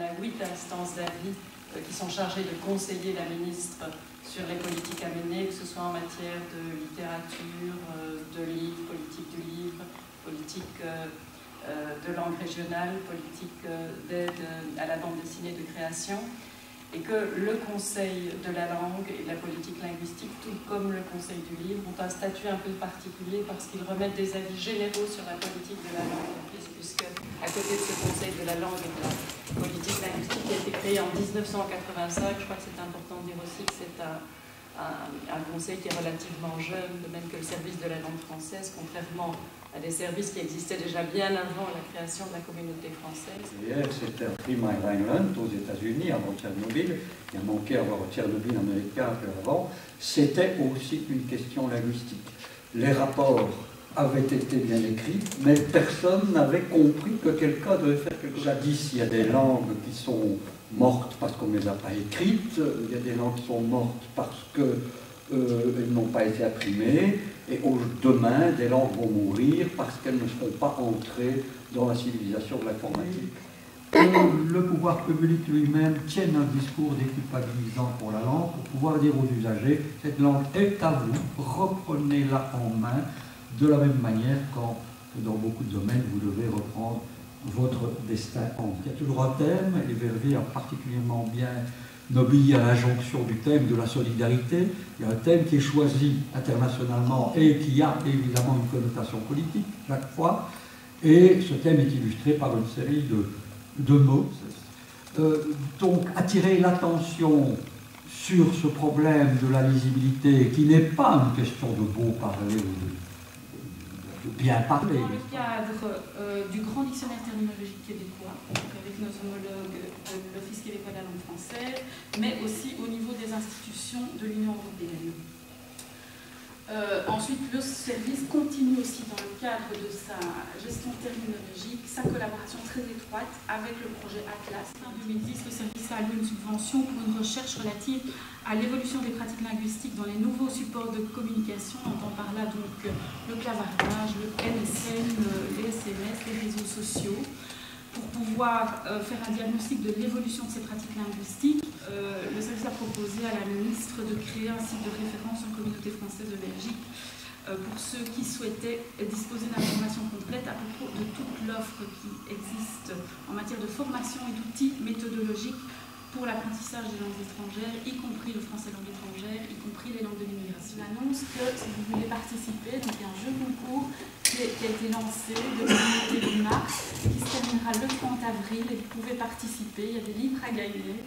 a 8 instances d'avis qui sont chargées de conseiller la ministre sur les politiques à mener, que ce soit en matière de littérature, de livres, politique du livre, politique de langue régionale, politique d'aide à la bande dessinée de création, et que le Conseil de la langue et de la politique linguistique, tout comme le Conseil du livre, ont un statut un peu particulier parce qu'ils remettent des avis généraux sur la politique de la langue, puisque à côté de ce Conseil de la langue et de la politique linguistique qui a été créé en 1985, je crois que c'est important de dire aussi que c'est un conseil qui est relativement jeune, de même que le service de la langue française, contrairement à des services qui existaient déjà bien avant la création de la communauté française. Hier, c'était à Three Mile Island, aux États-Unis, avant Tchernobyl. Il a manqué à avoir Tchernobyl américain un peu avant. C'était aussi une question linguistique. Les rapports avaient été bien écrits, mais personne n'avait compris que quelqu'un devait faire quelque chose. Jadis, il y a des langues qui sont mortes parce qu'on ne les a pas écrites, il y a des langues qui sont mortes parce qu'elles n'ont pas été imprimées, et demain, des langues vont mourir parce qu'elles ne seront pas entrées dans la civilisation de l'informatique. Que le pouvoir public lui-même tienne un discours déculpabilisant pour la langue, pour pouvoir dire aux usagers, cette langue est à vous, reprenez-la en main, de la même manière que dans beaucoup de domaines, vous devez reprendre votre destin en main. Il y a toujours un thème, et Verviers a particulièrement bien obéi à l'injonction du thème de la solidarité. Il y a un thème qui est choisi internationalement et qui a évidemment une connotation politique chaque fois, et ce thème est illustré par une série de mots. Donc attirer l'attention sur ce problème de la lisibilité, qui n'est pas une question de beau parler ou de bien parler. Dans le cadre du grand dictionnaire terminologique québécois, avec nos homologues de l'Office québécois de la langue française, mais aussi au niveau des institutions de l'Union européenne. Ensuite, le service continue aussi dans le cadre de sa gestion terminologique, sa collaboration très étroite avec le projet Atlas. En 2010, le service a alloué une subvention pour une recherche relative à l'évolution des pratiques linguistiques dans les nouveaux supports de communication. On entend par là donc le clavardage, le MSN, les SMS, les réseaux sociaux, pour pouvoir faire un diagnostic de l'évolution de ces pratiques linguistiques. Le service a proposé à la ministre de créer un site de référence en communauté française de Belgique pour ceux qui souhaitaient disposer d'informations complètes à propos de toute l'offre qui existe en matière de formation et d'outils méthodologiques pour l'apprentissage des langues étrangères, y compris le français langue étrangère, y compris les langues de l'immigration. On annonce que si vous voulez participer, donc il y a un jeu concours qui a été lancé depuis le début mars, qui se terminera le 30 avril, et vous pouvez participer, il y a des livres à gagner.